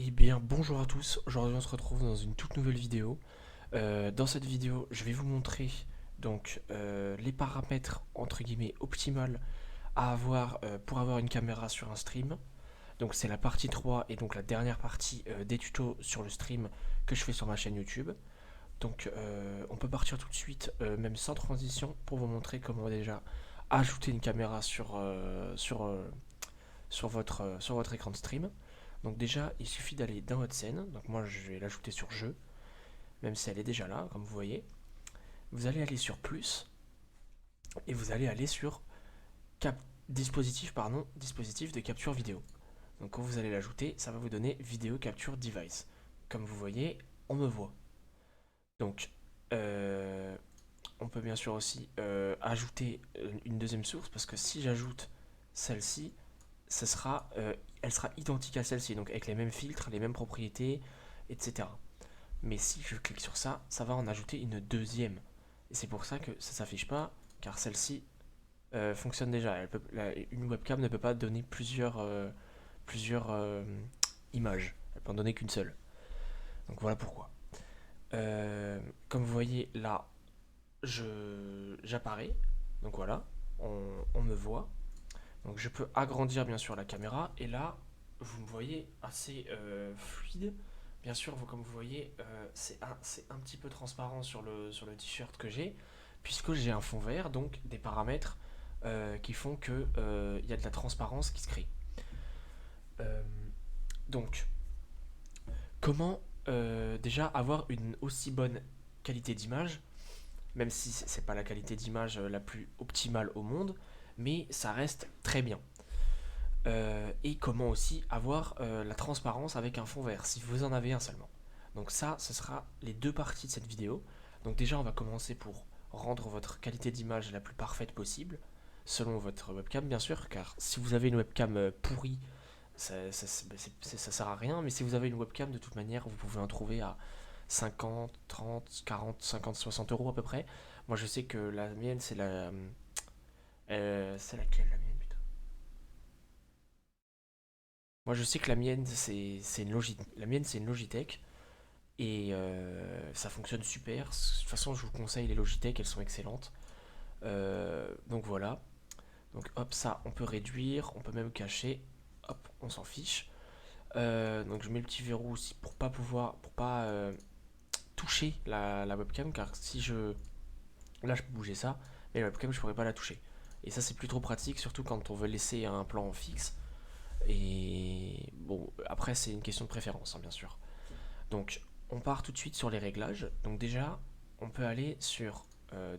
Eh bien, bonjour à tous. Aujourd'hui, on se retrouve dans une toute nouvelle vidéo. Dans cette vidéo, je vais vous montrer les paramètres entre guillemets optimales à avoir pour avoir une caméra sur un stream. Donc, c'est la partie 3 et donc la dernière partie des tutos sur le stream que je fais sur ma chaîne YouTube. Donc, on peut partir tout de suite, même sans transition, pour vous montrer comment déjà ajouter une caméra sur votre écran de stream. Donc déjà, il suffit d'aller dans votre scène. Donc moi, je vais l'ajouter sur jeu, même si elle est déjà là, comme vous voyez. Vous allez aller sur plus et vous allez aller sur dispositif de capture vidéo. Donc quand vous allez l'ajouter, ça va vous donner vidéo capture device. Comme vous voyez, on me voit. Donc on peut bien sûr aussi ajouter une deuxième source parce que si j'ajoute celle-ci, elle sera identique à celle-ci, donc avec les mêmes filtres, les mêmes propriétés, etc. Mais si je clique sur ça, ça va en ajouter une deuxième. Et c'est pour ça que ça s'affiche pas, car celle-ci fonctionne déjà. Une webcam ne peut pas donner plusieurs images. Elle peut en donner qu'une seule. Donc voilà pourquoi. Comme vous voyez là, j'apparais. Donc voilà, on me voit. Donc je peux agrandir bien sûr la caméra. Et là, vous me voyez assez fluide. Bien sûr, comme vous voyez, c'est un petit peu transparent sur le t-shirt que j'ai, puisque j'ai un fond vert, donc des paramètres qui font qu'il y a de la transparence qui se crée. Euh, donc, comment déjà avoir une aussi bonne qualité d'image, même si c'est pas la qualité d'image la plus optimale au monde, mais ça reste très bien. Et comment aussi avoir la transparence avec un fond vert, si vous en avez un seulement. Donc ça, ce sera les deux parties de cette vidéo. Donc déjà, on va commencer pour rendre votre qualité d'image la plus parfaite possible, selon votre webcam bien sûr, car si vous avez une webcam pourrie, ça sert à rien, mais si vous avez une webcam, de toute manière, vous pouvez en trouver à 50, 30, 40, 50, 60 euros à peu près. Moi, je sais que la mienne, c'est la... c'est laquelle la mienne, putain. Moi, je sais que la mienne, c'est une Logitech. Et ça fonctionne super. De toute façon, je vous conseille les Logitech, elles sont excellentes. Donc voilà. Donc hop, ça, on peut réduire, on peut même cacher. Hop, on s'en fiche. Donc je mets le petit verrou aussi pour pas toucher la webcam, car si je, là, je peux bouger ça, mais la webcam, je pourrais pas la toucher. Et ça, c'est plus trop pratique, surtout quand on veut laisser un plan fixe. Et bon, après, c'est une question de préférence, hein, bien sûr. Donc, on part tout de suite sur les réglages. Donc déjà, on peut aller sur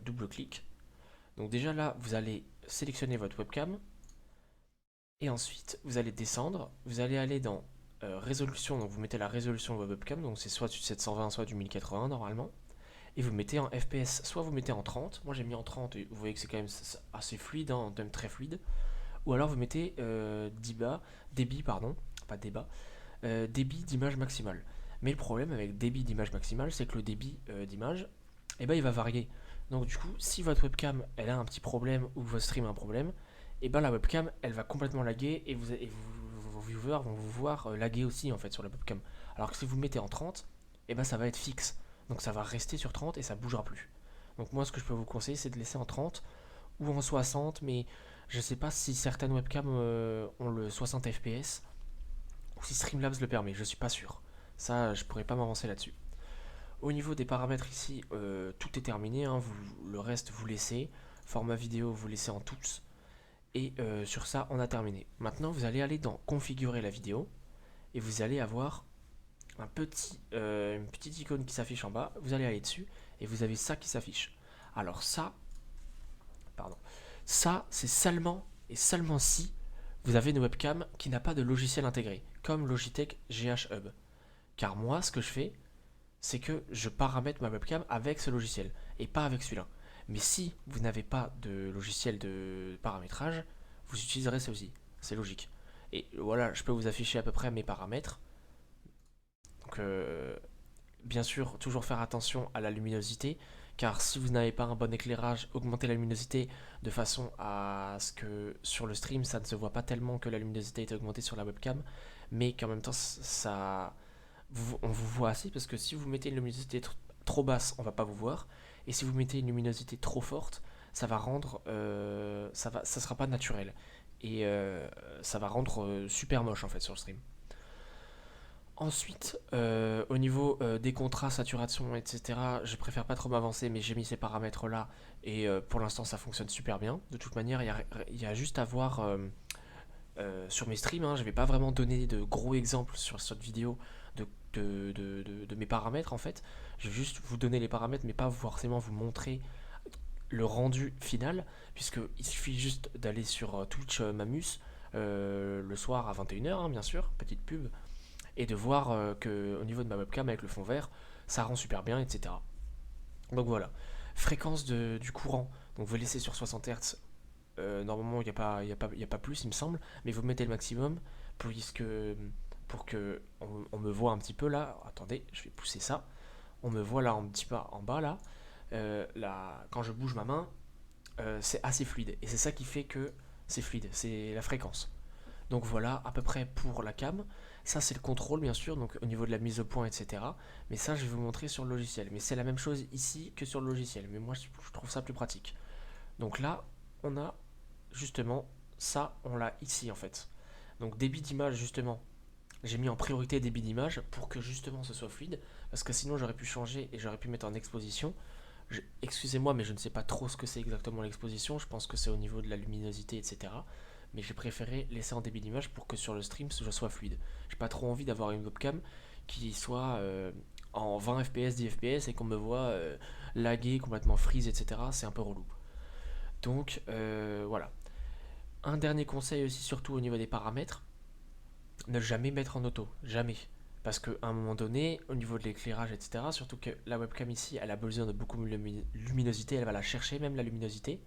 double-clic. Donc déjà là, vous allez sélectionner votre webcam. Et ensuite, vous allez descendre. Vous allez aller dans résolution. Donc vous mettez la résolution de votre webcam. Donc c'est soit du 720, soit du 1080 normalement. Et vous mettez en FPS. Soit vous mettez en 30. Moi j'ai mis en 30. Et vous voyez que c'est quand même assez fluide, hein, même très fluide. Ou alors vous mettez débit, pardon. Pas débat. Débit d'image maximale. Mais le problème avec débit d'image maximale, c'est que le débit d'image, eh ben, il va varier. Donc du coup, si votre webcam elle a un petit problème ou que votre stream a un problème, eh ben, la webcam elle va complètement laguer vos viewers vont vous voir laguer aussi en fait sur la webcam. Alors que si vous le mettez en 30, eh ben, ça va être fixe. Donc ça va rester sur 30 et ça bougera plus. Donc moi ce que je peux vous conseiller c'est de laisser en 30 ou en 60, mais je sais pas si certaines webcams ont le 60 fps ou si Streamlabs le permet, je suis pas sûr. Ça, je pourrais pas m'avancer là-dessus. Au niveau des paramètres ici, tout est terminé, hein, le reste vous laissez. Format vidéo, vous laissez en tous. Et sur ça, on a terminé. Maintenant, vous allez aller dans configurer la vidéo et vous allez avoir une petite icône qui s'affiche en bas. Vous allez aller dessus et vous avez ça qui s'affiche. Alors ça, pardon, ça c'est seulement et seulement si vous avez une webcam qui n'a pas de logiciel intégré, comme Logitech GH Hub. Car moi, ce que je fais, c'est que je paramètre ma webcam avec ce logiciel et pas avec celui-là. Mais si vous n'avez pas de logiciel de paramétrage, vous utiliserez ceci. C'est logique. Et voilà, je peux vous afficher à peu près mes paramètres. Donc, bien sûr, toujours faire attention à la luminosité, car si vous n'avez pas un bon éclairage, augmentez la luminosité de façon à ce que sur le stream, ça ne se voit pas tellement que la luminosité est augmentée sur la webcam, mais qu'en même temps, on vous voit assez, parce que si vous mettez une luminosité trop basse, on va pas vous voir, et si vous mettez une luminosité trop forte, ça va rendre, ça sera pas naturel, et ça va rendre super moche en fait sur le stream. Ensuite, au niveau des contrats, saturation, etc., je préfère pas trop m'avancer, mais j'ai mis ces paramètres là, et pour l'instant ça fonctionne super bien. De toute manière, il y a juste à voir sur mes streams, hein, je vais pas vraiment donner de gros exemples sur cette vidéo de mes paramètres en fait. Je vais juste vous donner les paramètres, mais pas forcément vous montrer le rendu final, puisqu'il suffit juste d'aller sur Twitch Mamus le soir à 21h, bien sûr, petite pub, et de voir que au niveau de ma webcam avec le fond vert, ça rend super bien, etc. Donc voilà. Fréquence du courant, donc vous laissez sur 60 Hz. Normalement, il y a pas plus, il me semble, mais vous mettez le maximum puisque, pour que on me voit un petit peu là. Attendez, je vais pousser ça. On me voit là un petit peu en bas là. Là, quand je bouge ma main, c'est assez fluide. Et c'est ça qui fait que c'est fluide, c'est la fréquence. Donc voilà, à peu près pour la cam. Ça, c'est le contrôle, bien sûr, donc au niveau de la mise au point, etc. Mais ça, je vais vous montrer sur le logiciel. Mais c'est la même chose ici que sur le logiciel. Mais moi, je trouve ça plus pratique. Donc là, on a justement ça, on l'a ici en fait. Donc débit d'image, justement, j'ai mis en priorité débit d'image pour que justement ce soit fluide. Parce que sinon, j'aurais pu changer et j'aurais pu mettre en exposition. Excusez-moi, mais je ne sais pas trop ce que c'est exactement l'exposition. Je pense que c'est au niveau de la luminosité, etc. Mais j'ai préféré laisser en débit d'image pour que sur le stream, ce soit fluide. J'ai pas trop envie d'avoir une webcam qui soit en 20 fps, 10 fps et qu'on me voit laguer, complètement freeze, etc. C'est un peu relou. Donc voilà. Un dernier conseil aussi, surtout au niveau des paramètres, ne jamais mettre en auto. Jamais. Parce qu'à un moment donné, au niveau de l'éclairage, etc., surtout que la webcam ici, elle a besoin de beaucoup de luminosité, elle va la chercher, même la luminosité.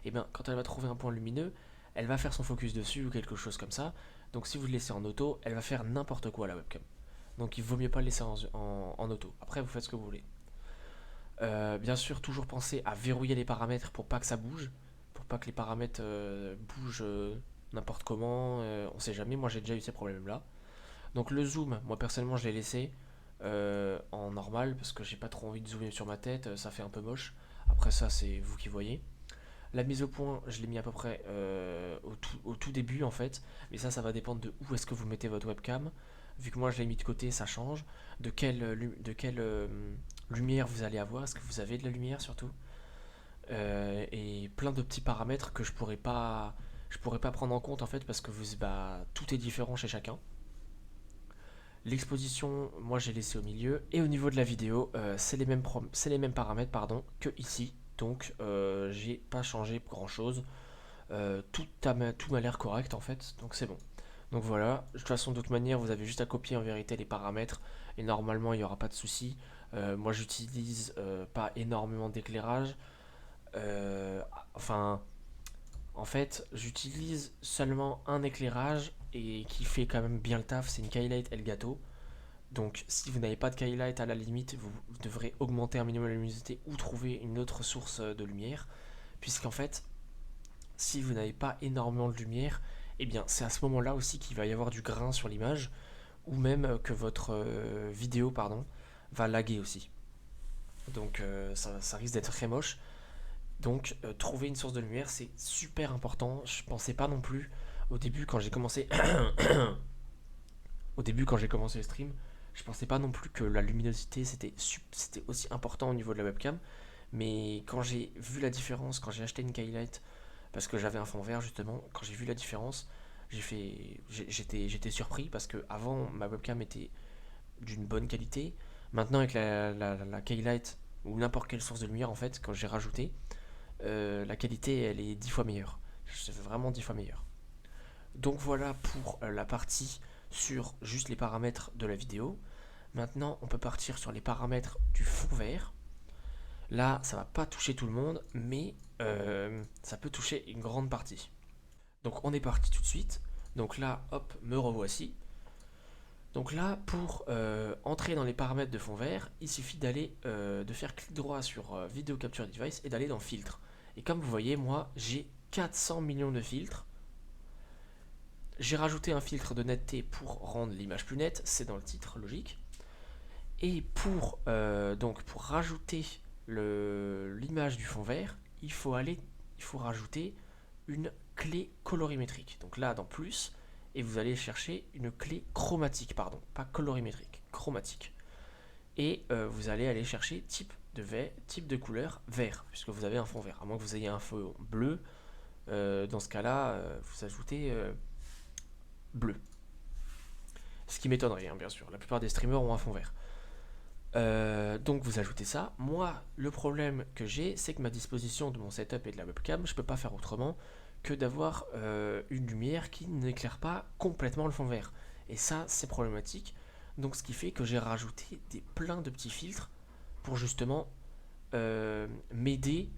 Et bien, quand elle va trouver un point lumineux, elle va faire son focus dessus ou quelque chose comme ça. Donc si vous le laissez en auto, elle va faire n'importe quoi la webcam. Donc il vaut mieux pas le laisser en auto. Après, vous faites ce que vous voulez. Bien sûr, toujours penser à verrouiller les paramètres pour pas que ça bouge, pour pas que les paramètres bougent n'importe comment. On sait jamais. Moi, j'ai déjà eu ces problèmes-là. Donc le zoom, moi personnellement, je l'ai laissé en normal parce que j'ai pas trop envie de zoomer sur ma tête. Ça fait un peu moche. Après ça, c'est vous qui voyez. La mise au point, je l'ai mis à peu près au tout début en fait. Mais ça va dépendre de où est-ce que vous mettez votre webcam. Vu que moi je l'ai mis de côté, ça change. De quelle lumière vous allez avoir. Est-ce que vous avez de la lumière surtout. Et plein de petits paramètres que je pourrais pas prendre en compte en fait parce que tout est différent chez chacun. L'exposition, moi j'ai laissé au milieu. Et au niveau de la vidéo, c'est les mêmes paramètres pardon, que ici. Donc j'ai pas changé grand chose. Tout m'a l'air correct en fait, donc c'est bon. Donc voilà, de toute façon, de toute manière, vous avez juste à copier en vérité les paramètres et normalement il n'y aura pas de souci. Moi j'utilise pas énormément d'éclairage. Euh, enfin, en fait, j'utilise seulement un éclairage et qui fait quand même bien le taf, c'est une Keylight Elgato. Donc si vous n'avez pas de Keylight, à la limite, vous devrez augmenter un minimum la luminosité ou trouver une autre source de lumière. Puisqu'en fait, si vous n'avez pas énormément de lumière, eh bien c'est à ce moment-là aussi qu'il va y avoir du grain sur l'image, ou même que votre vidéo pardon, va laguer aussi. Donc ça risque d'être très moche. Donc trouver une source de lumière c'est super important. Je pensais pas non plus au début quand j'ai commencé au début quand j'ai commencé le stream, je pensais pas non plus que la luminosité c'était aussi important au niveau de la webcam. Mais quand j'ai vu la différence, quand j'ai acheté une Keylight, parce que j'avais un fond vert justement, quand j'ai vu la différence, j'étais surpris parce que avant ma webcam était d'une bonne qualité. Maintenant avec la Keylight ou n'importe quelle source de lumière en fait, quand j'ai rajouté, la qualité elle est 10 fois meilleure. C'est vraiment 10 fois meilleure. Donc voilà pour la partie sur juste les paramètres de la vidéo. Maintenant on peut partir sur les paramètres du fond vert. Là, ça va pas toucher tout le monde, mais ça peut toucher une grande partie. Donc on est parti tout de suite. Donc là, hop, me revoici. Donc là, pour entrer dans les paramètres de fond vert, il suffit de faire clic droit sur Video Capture Device et d'aller dans Filtre. Et comme vous voyez, moi, j'ai 400 millions de filtres. j'ai rajouté un filtre de netteté pour rendre l'image plus nette, c'est dans le titre, logique. Et pour rajouter l'image du fond vert, il faut rajouter une clé colorimétrique. Donc là, dans plus, et vous allez chercher une clé chromatique, pardon, pas colorimétrique, chromatique. Et vous allez aller chercher type de couleur vert, puisque vous avez un fond vert. À moins que vous ayez un fond bleu, dans ce cas-là, vous ajoutez bleu. Ce qui m'étonnerait, hein, bien sûr. La plupart des streamers ont un fond vert. Donc vous ajoutez ça. Moi, le problème que j'ai, c'est que ma disposition de mon setup et de la webcam, je peux pas faire autrement que d'avoir une lumière qui n'éclaire pas complètement le fond vert. Et ça, c'est problématique. Donc ce qui fait que j'ai rajouté plein de petits filtres pour justement m'aider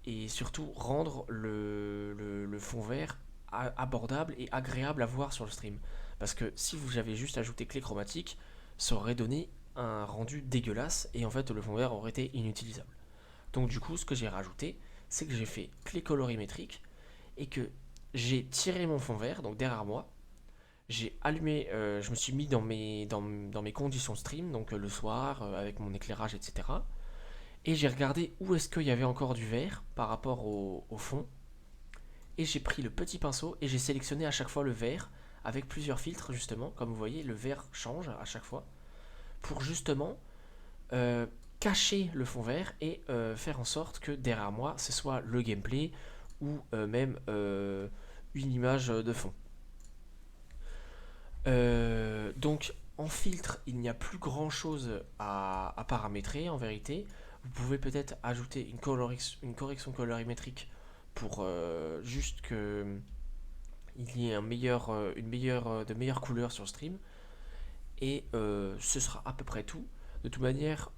et surtout rendre le fond vert abordable et agréable à voir sur le stream. Parce que si j'avais juste ajouté clé chromatique, ça aurait donné un rendu dégueulasse et en fait le fond vert aurait été inutilisable. Donc du coup, ce que j'ai rajouté, c'est que j'ai fait clé colorimétrique et que j'ai tiré mon fond vert, donc derrière moi, j'ai allumé, je me suis mis dans mes conditions stream, donc le soir, avec mon éclairage, etc. Et j'ai regardé où est-ce qu'il y avait encore du vert par rapport au fond. Et j'ai pris le petit pinceau et j'ai sélectionné à chaque fois le vert avec plusieurs filtres justement. Comme vous voyez, le vert change à chaque fois. Pour justement cacher le fond vert et faire en sorte que derrière moi, ce soit le gameplay ou même une image de fond. Donc en filtre, il n'y a plus grand chose à paramétrer en vérité. Vous pouvez peut-être ajouter une correction colorimétrique pour juste que il y ait de meilleures couleurs sur le stream. Et ce sera à peu près tout. De toute manière,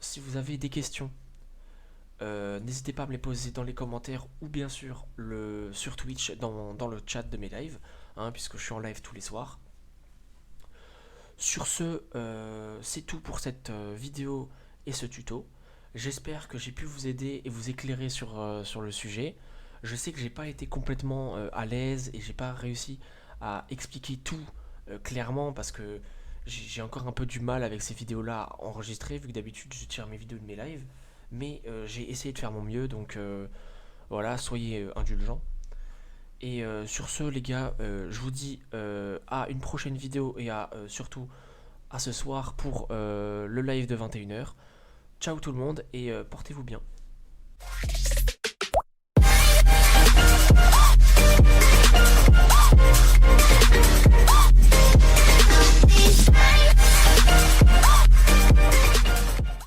si vous avez des questions, n'hésitez pas à me les poser dans les commentaires ou bien sûr sur Twitch dans le chat de mes lives, hein, puisque je suis en live tous les soirs. Sur ce, c'est tout pour cette vidéo et ce tuto. J'espère que j'ai pu vous aider et vous éclairer sur le sujet. Je sais que j'ai pas été complètement à l'aise et j'ai pas réussi à expliquer tout clairement parce que j'ai encore un peu du mal avec ces vidéos là enregistrées vu que d'habitude je tire mes vidéos de mes lives, mais j'ai essayé de faire mon mieux, donc voilà, soyez indulgents. Et sur ce les gars, je vous dis à une prochaine vidéo et surtout à ce soir pour le live de 21h. Ciao tout le monde et portez-vous bien.